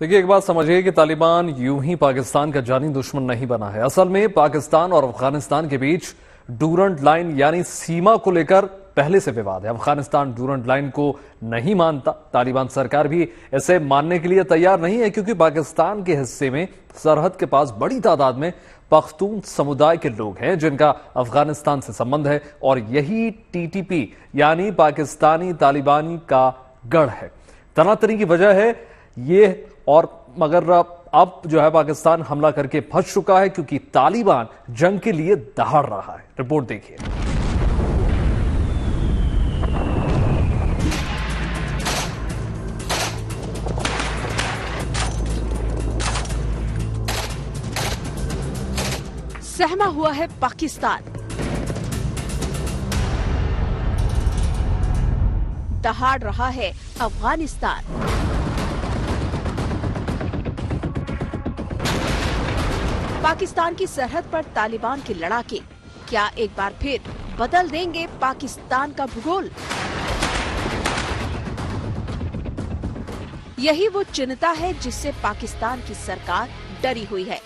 देखिए, एक बात समझिए कि तालिबान यूं ही पाकिस्तान का जानी दुश्मन नहीं बना है। असल में पाकिस्तान और अफगानिस्तान के बीच डूरंट लाइन यानी सीमा को लेकर पहले से विवाद है। अफगानिस्तान डूरंट लाइन को नहीं मानता। तालिबान सरकार भी इसे मानने के लिए तैयार नहीं है, क्योंकि पाकिस्तान के हिस्से में सरहद के पास बड़ी तादाद में पख्तून समुदाय के लोग हैं जिनका अफगानिस्तान से संबंध है, और यही टीटीपी यानी पाकिस्तानी तालिबानी का गढ़ है। तनातनी की वजह है ये, और मगर अब जो है पाकिस्तान हमला करके फंस चुका है, क्योंकि तालिबान जंग के लिए दहाड़ रहा है। रिपोर्ट देखिए। सहमा हुआ है पाकिस्तान, दहाड़ रहा है अफगानिस्तान। पाकिस्तान की सरहद पर तालिबान के लड़ाके क्या एक बार फिर बदल देंगे पाकिस्तान का भूगोल? यही वो चिंता है जिससे पाकिस्तान की सरकार डरी हुई है।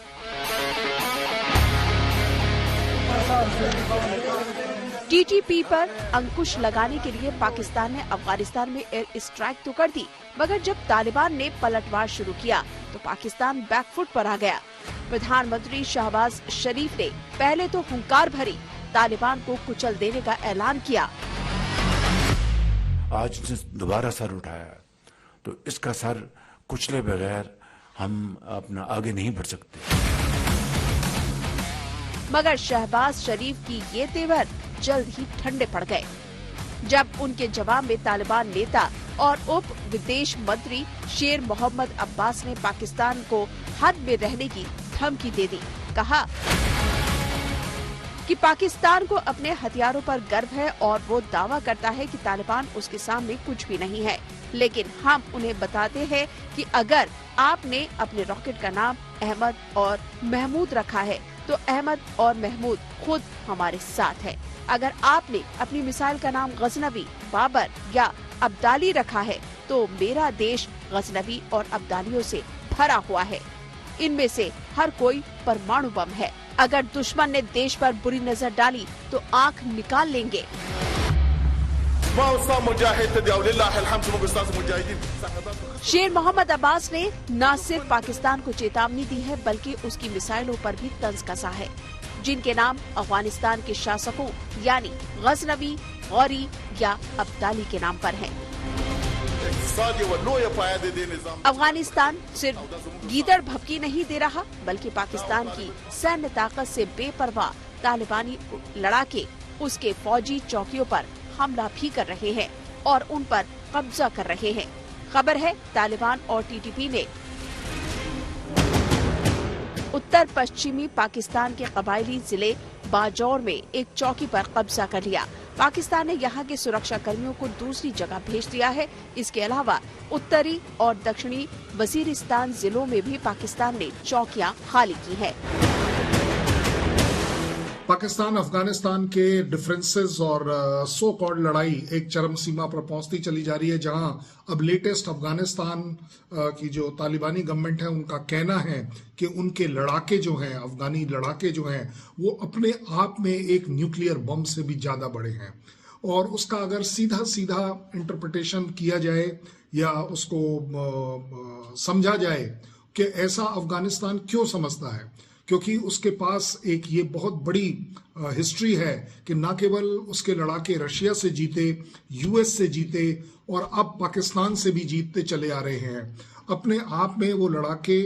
टीटीपी पर अंकुश लगाने के लिए पाकिस्तान ने अफगानिस्तान में एयर स्ट्राइक तो कर दी, मगर जब तालिबान ने पलटवार शुरू किया तो पाकिस्तान बैकफुट पर आ गया। प्रधानमंत्री शहबाज शरीफ ने पहले तो हुंकार भरी तालिबान को कुचल देने का ऐलान किया। आज दोबारा सर उठाया तो इसका सर कुचले बगैर हम अपना आगे नहीं बढ़ सकते। मगर शहबाज शरीफ की ये तेवर जल्द ही ठंडे पड़ गए जब उनके जवाब में तालिबान नेता और उप विदेश मंत्री शेर मोहम्मद अब्बास ने पाकिस्तान को हद में रहने की धमकी दे दी। कहा कि पाकिस्तान को अपने हथियारों पर गर्व है और वो दावा करता है कि तालिबान उसके सामने कुछ भी नहीं है, लेकिन हम उन्हें बताते हैं कि अगर आपने अपने रॉकेट का नाम अहमद और महमूद रखा है तो अहमद और महमूद खुद हमारे साथ है। अगर आपने अपनी मिसाइल का नाम गजनवी, बाबर या अब्दाली रखा है तो मेरा देश गजनवी और अब्दालियों से भरा हुआ है। इनमें से हर कोई परमाणु बम है। अगर दुश्मन ने देश पर बुरी नजर डाली तो आंख निकाल लेंगे। शेर मोहम्मद अब्बास ने न सिर्फ पाकिस्तान को चेतावनी दी है बल्कि उसकी मिसाइलों पर भी तंज कसा है, जिनके नाम अफगानिस्तान के शासकों यानी गजनवी, गौरी या अब्दाली के नाम पर हैं। अफगानिस्तान सिर्फ गीदड़ भभकी नहीं दे रहा बल्कि पाकिस्तान की सैन्य ताकत से बेपरवाह तालिबानी लड़ाके उसके फौजी चौकियों पर हमला भी कर रहे हैं और उन पर कब्जा कर रहे हैं। खबर है तालिबान और टीटीपी ने उत्तर पश्चिमी पाकिस्तान के कबायली जिले बाजौर में एक चौकी पर कब्जा कर लिया। पाकिस्तान ने यहां के सुरक्षा कर्मियों को दूसरी जगह भेज दिया है। इसके अलावा उत्तरी और दक्षिणी वजीरिस्तान जिलों में भी पाकिस्तान ने चौकियां खाली की है। पाकिस्तान अफगानिस्तान के डिफरेंसेस और सो कॉल्ड लड़ाई एक चरम सीमा पर पहुंचती चली जा रही है, जहां अब लेटेस्ट अफगानिस्तान की जो तालिबानी गवर्नमेंट है उनका कहना है कि उनके लड़ाके जो हैं, अफगानी लड़ाके जो हैं, वो अपने आप में एक न्यूक्लियर बम से भी ज्यादा बड़े हैं। और उसका अगर सीधा सीधा इंटरप्रिटेशन किया जाए या उसको समझा जाए कि ऐसा अफगानिस्तान क्यों समझता है, क्योंकि उसके पास एक ये बहुत बड़ी हिस्ट्री है कि न केवल उसके लड़ाके रशिया से जीते, यूएस से जीते और अब पाकिस्तान से भी जीतते चले आ रहे हैं। अपने आप में वो लड़ाके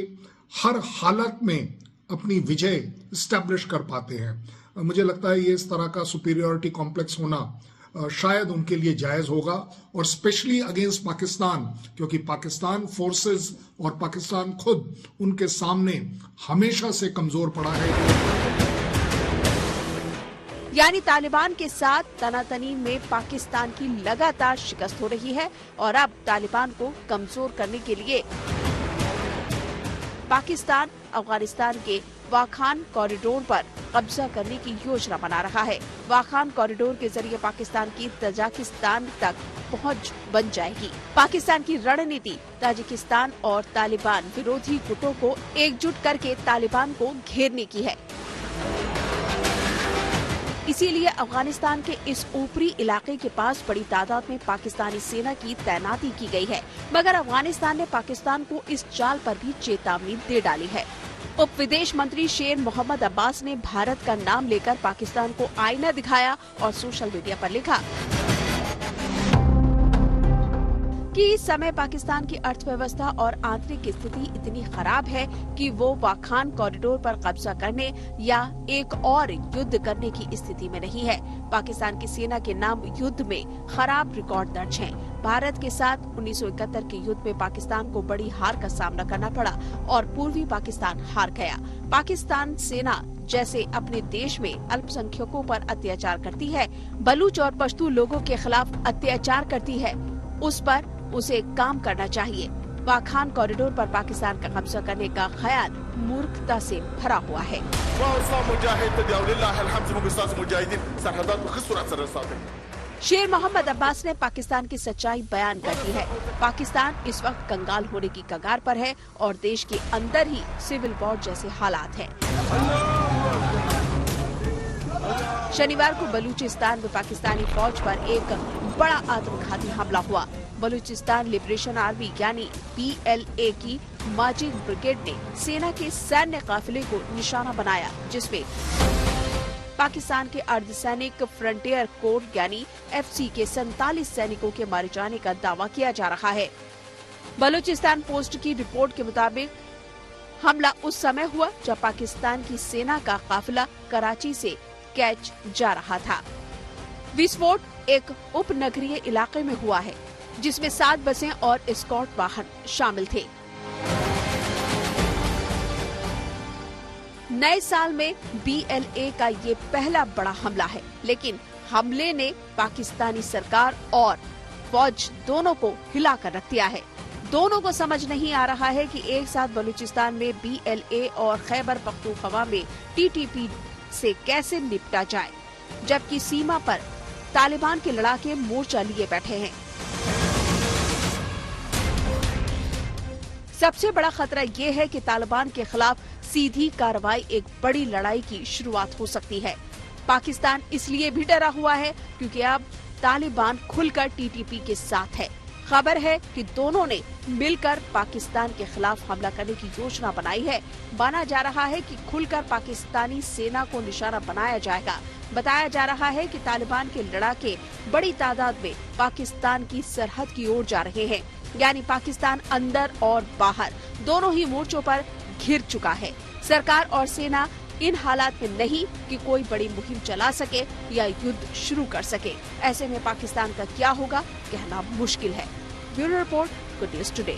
हर हालत में अपनी विजय स्टैब्लिश कर पाते हैं। मुझे लगता है ये इस तरह का सुपीरियरिटी कॉम्प्लेक्स होना शायद उनके लिए जायज होगा, और स्पेशली अगेंस्ट पाकिस्तान, क्योंकि पाकिस्तान फोर्सेस और पाकिस्तान खुद उनके सामने हमेशा से कमजोर पड़ा है। यानी तालिबान के साथ तनातनी में पाकिस्तान की लगातार शिकस्त हो रही है और अब तालिबान को कमजोर करने के लिए पाकिस्तान अफगानिस्तान के वाखान कॉरिडोर पर कब्जा करने की योजना बना रहा है। वाखान कॉरिडोर के जरिए पाकिस्तान की तजाकिस्तान तक पहुंच बन जाएगी। पाकिस्तान की रणनीति ताजिकिस्तान और तालिबान विरोधी गुटों को एकजुट करके तालिबान को घेरने की है। इसीलिए अफगानिस्तान के इस ऊपरी इलाके के पास बड़ी तादाद में पाकिस्तानी सेना की तैनाती की गई है, मगर अफगानिस्तान ने पाकिस्तान को इस चाल पर भी चेतावनी दे डाली है। उप विदेश मंत्री शेर मोहम्मद अब्बास ने भारत का नाम लेकर पाकिस्तान को आईना दिखाया और सोशल मीडिया पर लिखा कि इस समय पाकिस्तान की अर्थव्यवस्था और आंतरिक स्थिति इतनी खराब है कि वो वाखान कॉरिडोर पर कब्जा करने या एक और युद्ध करने की स्थिति में नहीं है। पाकिस्तान की सेना के नाम युद्ध में खराब रिकॉर्ड दर्ज हैं। भारत के साथ 1971 के युद्ध में पाकिस्तान को बड़ी हार का सामना करना पड़ा और पूर्वी पाकिस्तान हार गया। पाकिस्तान सेना जैसे अपने देश में अल्पसंख्यकों पर अत्याचार करती है, बलूच और पश्तू लोगों के खिलाफ अत्याचार करती है, उस पर उसे काम करना चाहिए। वाखान कॉरिडोर पर पाकिस्तान का कब्जा करने का ख्याल मूर्खता से भरा हुआ है। शेर मोहम्मद अब्बास ने पाकिस्तान की सच्चाई बयान कर दी है। पाकिस्तान इस वक्त कंगाल होने की कगार पर है और देश के अंदर ही सिविल वॉर जैसे हालात हैं। शनिवार को बलूचिस्तान में पाकिस्तानी फौज पर एक बड़ा आत्मघाती हमला हुआ। बलूचिस्तान लिबरेशन आर्मी यानी PLA की माजिद ब्रिगेड ने सेना के सैन्य काफिले को निशाना बनाया, जिसमें पाकिस्तान के अर्धसैनिक फ्रंटियर कोर यानी FC के 47 सैनिकों के मारे जाने का दावा किया जा रहा है। बलूचिस्तान पोस्ट की रिपोर्ट के मुताबिक हमला उस समय हुआ जब पाकिस्तान की सेना का काफिला कराची से कैच जा रहा था। विस्फोट एक उपनगरीय इलाके में हुआ है, जिसमें 7 बसें और एस्कॉर्ट वाहन शामिल थे। नए साल में BLA का ये पहला बड़ा हमला है, लेकिन हमले ने पाकिस्तानी सरकार और फौज दोनों को हिलाकर रख दिया है। दोनों को समझ नहीं आ रहा है कि एक साथ बलूचिस्तान में BLA और खैबर पख्तूनख्वा में TTP से कैसे निपटा जाए, जबकि सीमा पर तालिबान के लड़ाके मोर्चा लिए बैठे हैं। सबसे बड़ा खतरा ये है कि तालिबान के खिलाफ सीधी कार्रवाई एक बड़ी लड़ाई की शुरुआत हो सकती है। पाकिस्तान इसलिए भी डरा हुआ है क्योंकि अब तालिबान खुलकर TTP के साथ है। खबर है कि दोनों ने मिलकर पाकिस्तान के खिलाफ हमला करने की योजना बनाई है। माना जा रहा है कि खुलकर पाकिस्तानी सेना को निशाना बनाया जाएगा। बताया जा रहा है कि तालिबान के लड़ाके बड़ी तादाद में पाकिस्तान की सरहद की ओर जा रहे हैं, यानी पाकिस्तान अंदर और बाहर दोनों ही मोर्चों पर घिर चुका है। सरकार और सेना इन हालात में नहीं कि कोई बड़ी मुहिम चला सके या युद्ध शुरू कर सके। ऐसे में पाकिस्तान का क्या होगा कहना मुश्किल है। Bureau report, good news today.